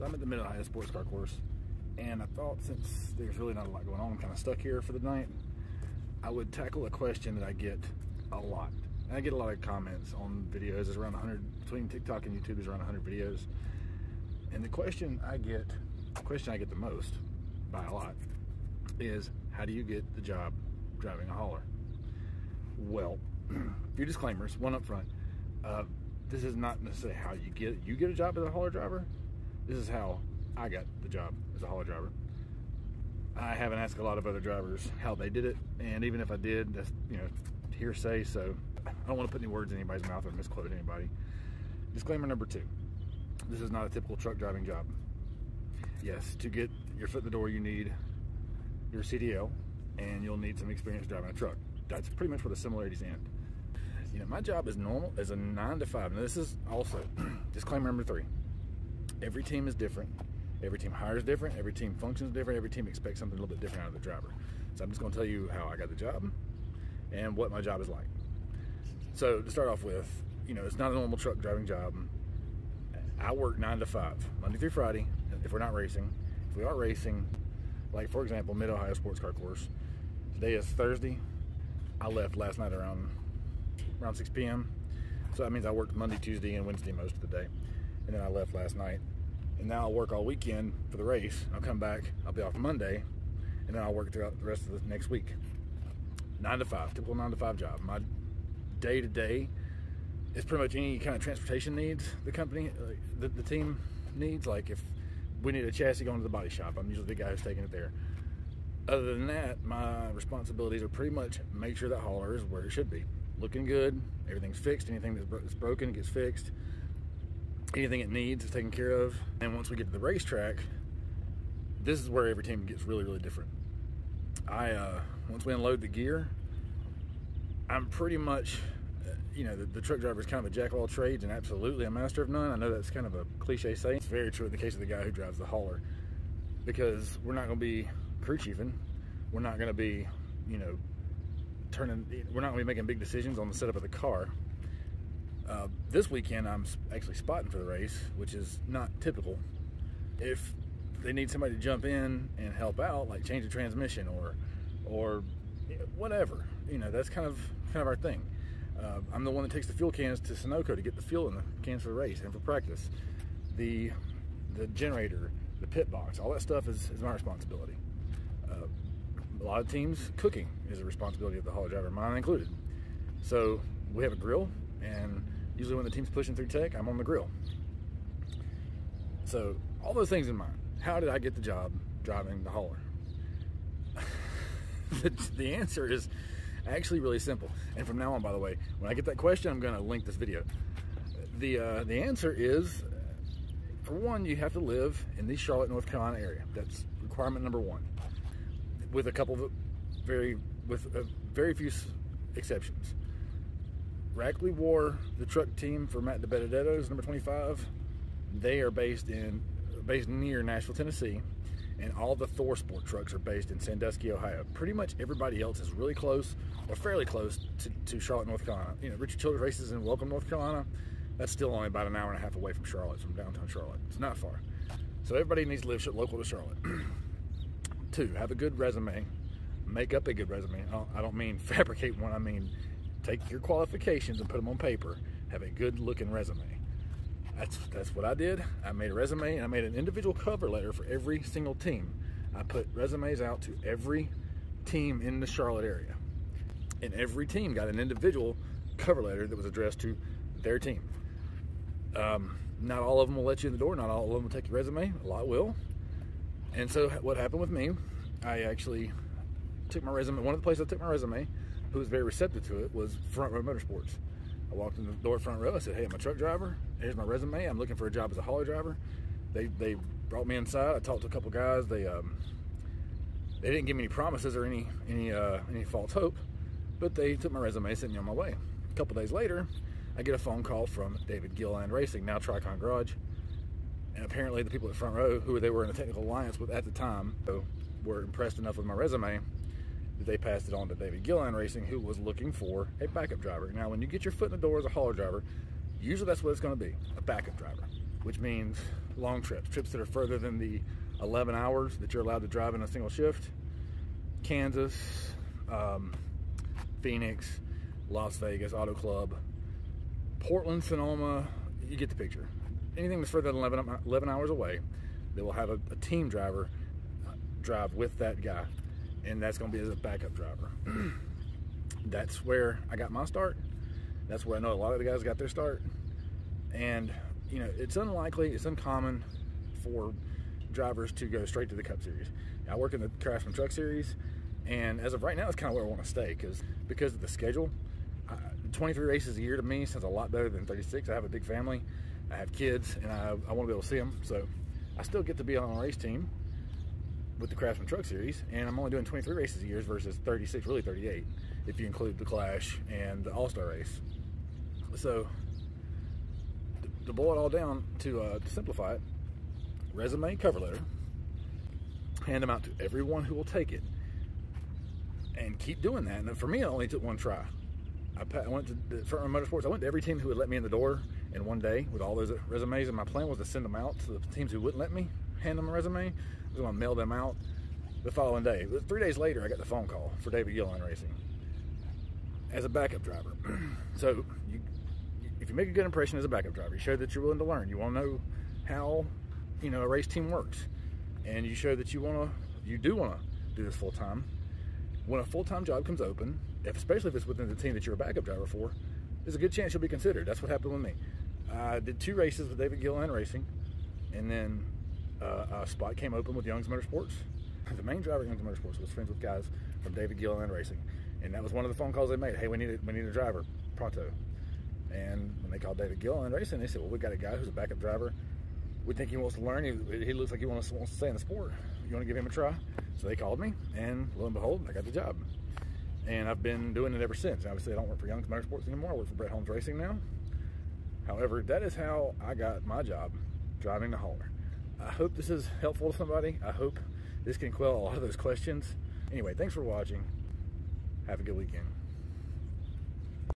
So I'm at the Mid-Ohio sports car course, and I thought since there's really not a lot going on, I'm kind of stuck here for the night, I would tackle a question that I get a lot. And I get a lot of comments on videos. There's around 100, between TikTok and YouTube, there's around 100 videos. And the question I get the most, by a lot, is how do you get the job driving a hauler? Well, a few disclaimers, one up front. This is not necessarily how you get a job as a hauler driver. This is how I got the job as a hauler driver. I haven't asked a lot of other drivers how they did it, and even if I did, that's, you know, hearsay, so I don't want to put any words in anybody's mouth or misquote anybody. Disclaimer number 2. This is not a typical truck driving job. Yes, to get your foot in the door, you need your CDL, and you'll need some experience driving a truck. That's pretty much where the similarities end. You know, my job is normal as a 9 to 5. Now, this is also disclaimer number 3. Every team is different. Every team hires different. Every team functions different. Every team expects something a little bit different out of the driver. So I'm just going to tell you how I got the job and what my job is like. So to start off with, you know, it's not a normal truck driving job. I work 9 to 5, Monday through Friday, if we're not racing. If we are racing, like for example, Mid-Ohio sports car course. Today is Thursday. I left last night around 6 p.m. So that means I worked Monday, Tuesday, and Wednesday most of the day. And then I left last night. And now I'll work all weekend for the race. I'll come back, I'll be off Monday, and then I'll work throughout the rest of the next week. 9 to 5, typical 9 to 5 job. My day-to-day is pretty much any kind of transportation needs the company, the team needs. Like if we need a chassis going to the body shop, I'm usually the guy who's taking it there. Other than that, my responsibilities are pretty much make sure that hauler is where it should be. Looking good, everything's fixed, anything that's broken gets fixed. Anything it needs is taken care of. And once we get to the racetrack, this is where every team gets really, really different. Once we unload the gear, I'm pretty much, you know, the truck driver is kind of a jack of all trades and absolutely a master of none. I know that's kind of a cliche saying. It's very true in the case of the guy who drives the hauler, because we're not going to be crew chiefing. We're not going to be, you know, we're not going to be making big decisions on the setup of the car. This weekend I'm actually spotting for the race, which is not typical. If they need somebody to jump in and help out, like change a transmission or whatever, you know, that's kind of our thing. I'm the one that takes the fuel cans to Sunoco to get the fuel in the cans for the race and for practice. The generator, the pit box, all that stuff is my responsibility. A lot of teams, cooking is a responsibility of the hauler driver, mine included. So we have a grill, and usually when the team's pushing through tech, I'm on the grill. So all those things in mind. How did I get the job driving the hauler? The answer is actually really simple. And from now on, by the way, when I get that question, I'm going to link this video. The answer is, for one, you have to live in the Charlotte, North Carolina area. That's requirement number 1. With a couple of very few exceptions. Rackley wore the truck team for Matt DiBenedetto's number 25. They are based near Nashville, Tennessee, and all the Thor Sport trucks are based in Sandusky, Ohio. Pretty much everybody else is really close or fairly close to Charlotte, North Carolina. You know, Richard Childress races in Welcome, North Carolina. That's still only about an hour and a half away from Charlotte, from downtown Charlotte. It's not far. So everybody needs to live local to Charlotte. 2, have a good resume. Make up a good resume. I don't mean fabricate one. I mean take your qualifications and put them on paper. Have a good looking resume. That's what I did. I made a resume, and I made an individual cover letter for every single team. I put resumes out to every team in the Charlotte area, and every team got an individual cover letter that was addressed to their team. Not all of them will let you in the door. Not all of them will take your resume. A lot will. And so what happened with me, I actually took my resume. One of the places I took my resume, who was very receptive to it, was Front Row Motorsports. I walked in the door front row. I said, hey, I'm a truck driver. Here's my resume. I'm looking for a job as a hauler driver. They brought me inside. I talked to a couple guys. They didn't give me any promises or any false hope, but they took my resume, sent me on my way. A couple days later, I get a phone call from David Gilland Racing, now Tricon Garage. And apparently the people at Front Row, who they were in a technical alliance with at the time, were impressed enough with my resume that they passed it on to David Gilland Racing, who was looking for a backup driver. Now, when you get your foot in the door as a hauler driver, usually that's what it's going to be, a backup driver, which means long trips that are further than the 11 hours that you're allowed to drive in a single shift. Kansas, Phoenix, Las Vegas Auto Club, Portland, Sonoma, you get the picture. Anything that's further than 11 hours away, they will have a team driver drive with that guy, and that's going to be as a backup driver. That's where I got my start. That's where I know a lot of the guys got their start. And you know, it's unlikely, it's uncommon for drivers to go straight to the Cup Series. I work in the Craftsman Truck Series, and as of right now, it's kind of where I want to stay because of the schedule. 23 races a year to me sounds a lot better than 36. I have a big family, I have kids, and I want to be able to see them. So I still get to be on a race team with the Craftsman Truck Series, and I'm only doing 23 races a year versus 36, really 38, if you include the Clash and the All-Star race. So to boil it all down, to simplify it, resume, cover letter, hand them out to everyone who will take it, and keep doing that. And for me, it only took one try. I went to Front Row Motorsports. I went to every team who would let me in the door in one day with all those resumes, and my plan was to send them out to the teams who wouldn't let me hand them a resume. I was going to mail them out the following day. It was 3 days later, I got the phone call for David Gilliland Racing as a backup driver. So if you make a good impression as a backup driver, you show that you're willing to learn. You want to know how, you know, a race team works, and you show that you do want to do this full time. When a full-time job comes open, especially if it's within the team that you're a backup driver for, there's a good chance you'll be considered. That's what happened with me. I did 2 races with David Gilliland Racing, and then a spot came open with Young's Motorsports. The main driver at Young's Motorsports was friends with guys from David Gilliland Racing, and that was one of the phone calls they made. Hey, we need a driver, pronto. And when they called David Gilliland Racing, they said, well, we got a guy who's a backup driver. We think he wants to learn. He looks like he wants to stay in the sport. You want to give him a try? So they called me, and lo and behold, I got the job. And I've been doing it ever since. Obviously, I don't work for Young's Motorsports anymore. I work for Brett Holmes Racing now. However, that is how I got my job, driving the hauler. I hope this is helpful to somebody. I hope this can quell a lot of those questions. Anyway, thanks for watching. Have a good weekend.